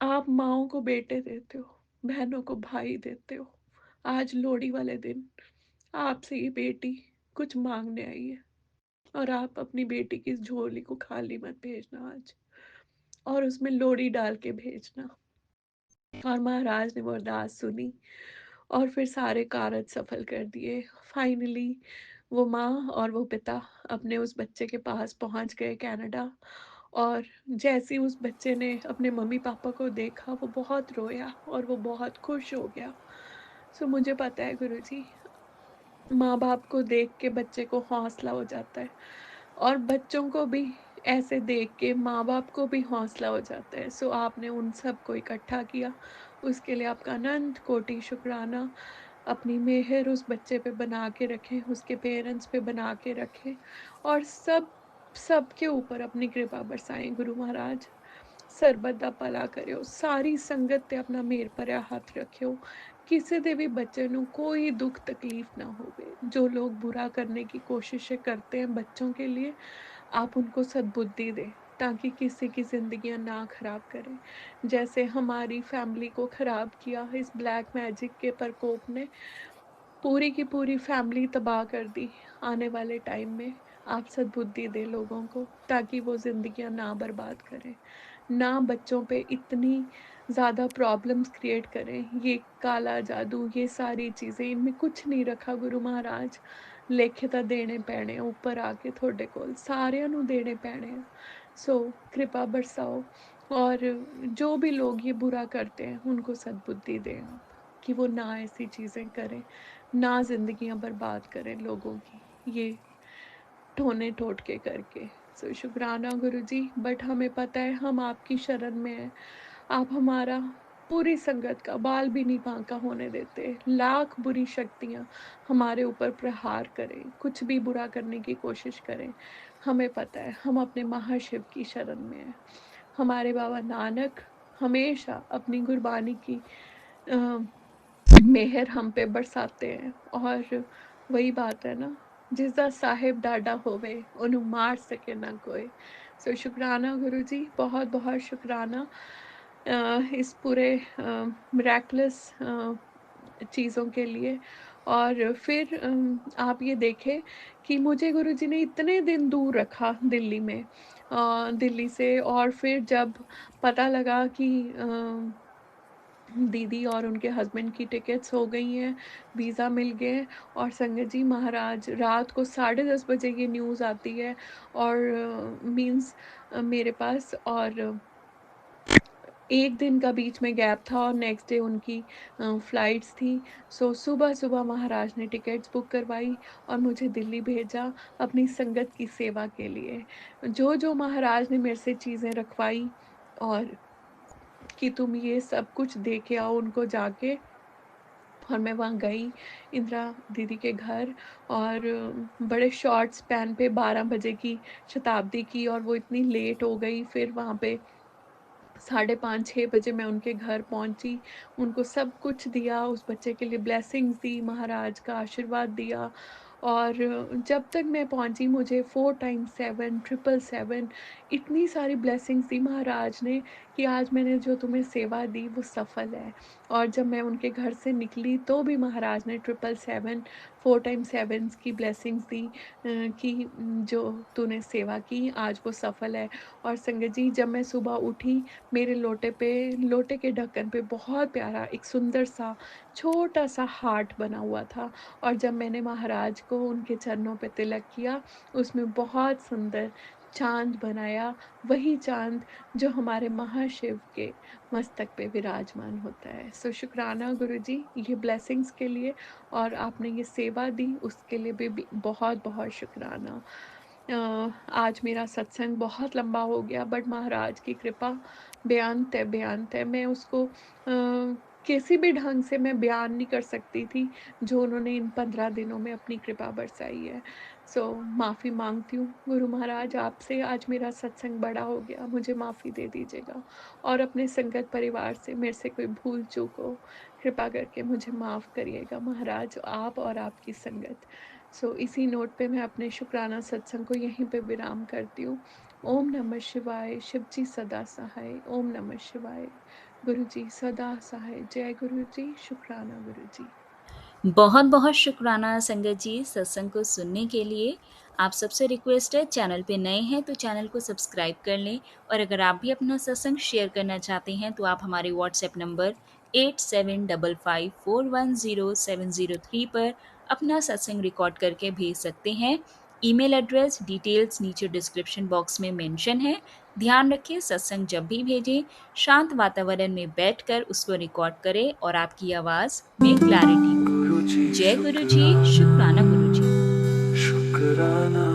आप माओ को बेटे देते हो, बहनों को भाई देते हो। आज लोहड़ी वाले दिन आपसे ये बेटी कुछ मांगने आई है और आप अपनी बेटी की इस झोली को खाली मत भेजना आज, और उसमें लोहड़ी डाल के भेजना। और महाराज ने वो अरदास सुनी और फिर सारे कारज सफल कर दिए। फाइनली वो माँ और वो पिता अपने उस बच्चे के पास पहुंच गए कनाडा। और जैसे ही उस बच्चे ने अपने मम्मी पापा को देखा वो बहुत रोया और वो बहुत खुश हो गया। सो मुझे पता है गुरुजी, माँ बाप को देख के बच्चे को हौसला हो जाता है और बच्चों को भी ऐसे देख के माँ बाप को भी हौसला हो जाता है। सो आपने उन सबको इकट्ठा किया, उसके लिए आपका अनंत कोटि शुक्राना। अपनी मेहर उस बच्चे पे बना के रखें, उसके पेरेंट्स पे बना के रखें और सबके ऊपर अपनी कृपा बरसाएं गुरु महाराज। सरबत दा भला करियो, सारी संगत ते अपना मेहर भरिया हथ रखियो, किसी दे भी बच्चे नू कोई दुख तकलीफ ना होवे। जो लोग बुरा करने की कोशिशें करते हैं बच्चों के लिए, आप उनको सद्बुद्धि दें ताकि किसी की ज़िंदगियां ना खराब करें। जैसे हमारी फैमिली को खराब किया इस ब्लैक मैजिक के प्रकोप ने, पूरी की पूरी फैमिली तबाह कर दी। आने वाले टाइम में आप सद्बुद्धि दें लोगों को ताकि वो ज़िंदगियां ना बर्बाद करें, ना बच्चों पे इतनी ज़्यादा प्रॉब्लम्स क्रिएट करें। ये काला जादू, ये सारी चीज़ें, इनमें कुछ नहीं रखा गुरु महाराज। लेखे तो देने पैने ऊपर आके थोड़े कोल सारिਆਂ ਨੂੰ देने पैने हैं। सो कृपा बरसाओ और जो भी लोग ये बुरा करते हैं उनको सद्बुद्धि दें आप कि वो ना ऐसी चीज़ें करें, ना ज़िंदगियां बर्बाद करें लोगों की ये टोने टोटके करके। सो शुक्राना गुरु जी, बट हमें पता है हम आपकी शरण में हैं। आप हमारा पूरी संगत का बाल भी नहीं बांका होने देते। लाख बुरी शक्तियाँ हमारे ऊपर प्रहार करें, कुछ भी बुरा करने की कोशिश करें, हमें पता है हम अपने महाशिव की शरण में हैं। हमारे बाबा नानक हमेशा अपनी गुरबानी की मेहर हम पे बरसाते हैं। और वही बात है ना, जिसदा साहिब डाडा होवे ओनू मार सके ना कोई। सो शुक्राना गुरु जी, बहुत बहुत शुक्राना इस पूरे मिरेकलस चीज़ों के लिए। और फिर आप ये देखें कि मुझे गुरुजी ने इतने दिन दूर रखा दिल्ली में, दिल्ली से। और फिर जब पता लगा कि दीदी और उनके हस्बैंड की टिकट्स हो गई हैं, वीज़ा मिल गए, और संगत जी महाराज रात को 10:30 बजे ये न्यूज़ आती है और मीन्स मेरे पास। और 1 दिन का बीच में गैप था और नेक्स्ट डे उनकी फ्लाइट्स थी। सो सुबह-सुबह महाराज ने टिकट्स बुक करवाई और मुझे दिल्ली भेजा अपनी संगत की सेवा के लिए। जो-जो महाराज ने मेरे से चीज़ें रखवाई और कि तुम ये सब कुछ दे के आओ उनको जाके, और मैं वहाँ गई इंदिरा दीदी के घर, और बड़े शॉर्ट स्पैन पे 12 बजे की शताब्दी की, और वो इतनी लेट हो गई। फिर वहाँ पे 5:30-6 बजे मैं उनके घर पहुंची, उनको सब कुछ दिया, उस बच्चे के लिए ब्लेसिंग्स दी, महाराज का आशीर्वाद दिया। और जब तक मैं पहुंची मुझे 4 टाइम्स 7 ट्रिपल 7 इतनी सारी ब्लेसिंग्स दी महाराज ने कि आज मैंने जो तुम्हें सेवा दी वो सफल है। और जब मैं उनके घर से निकली तो भी महाराज ने ट्रिपल 7 4 टाइम्स 7 की ब्लेसिंग्स दी, कि जो तूने सेवा की आज वो सफल है। और संगत जी, जब मैं सुबह उठी, मेरे लोटे के ढक्कन पे बहुत प्यारा एक सुंदर सा छोटा सा हार्ट बना हुआ था। और जब मैंने महाराज को उनके चरणों पे तिलक किया, उसमें बहुत सुंदर चांद बनाया, वही चांद जो हमारे महाशिव के मस्तक पे विराजमान होता है। सो शुक्राना गुरुजी ये ब्लेसिंग्स के लिए, और आपने ये सेवा दी उसके लिए भी बहुत बहुत शुक्राना। आज मेरा सत्संग बहुत लंबा हो गया, बट महाराज की कृपा बेअंत है, बेअंत है। मैं उसको किसी भी ढंग से मैं बयान नहीं कर सकती थी, जो उन्होंने इन 15 दिनों में अपनी कृपा बरसाई है। सो माफ़ी माँगती हूँ गुरु महाराज आपसे, आज मेरा सत्संग बड़ा हो गया, मुझे माफ़ी दे दीजिएगा। और अपने संगत परिवार से मेरे से कोई भूल चूक हो, कृपा करके मुझे माफ़ करिएगा महाराज, आप और आपकी संगत। सो इसी नोट पे मैं अपने शुक्राना सत्संग को यहीं पे विराम करती हूँ। ओम नमः शिवाय, शिव जी सदा सहाय। ओम नमः शिवाय, गुरु जी सदा सहाय। जय गुरु जी, शुक्राना गुरु जी। बहुत बहुत शुक्राना संगत जी सत्संग को सुनने के लिए। आप सबसे रिक्वेस्ट है, चैनल पे नए हैं तो चैनल को सब्सक्राइब कर लें, और अगर आप भी अपना सत्संग शेयर करना चाहते हैं तो आप हमारे व्हाट्सएप नंबर 8755410703 पर अपना सत्संग रिकॉर्ड करके भेज सकते हैं। ईमेल एड्रेस डिटेल्स नीचे डिस्क्रिप्शन बॉक्स में मेंशन है। ध्यान रखें, सत्संग जब भी भेजें शांत वातावरण में बैठकर उसको रिकॉर्ड करें और आपकी आवाज में क्लैरिटी हो। जय गुरु जी, शुक्राना गुरु जी। शुक्राना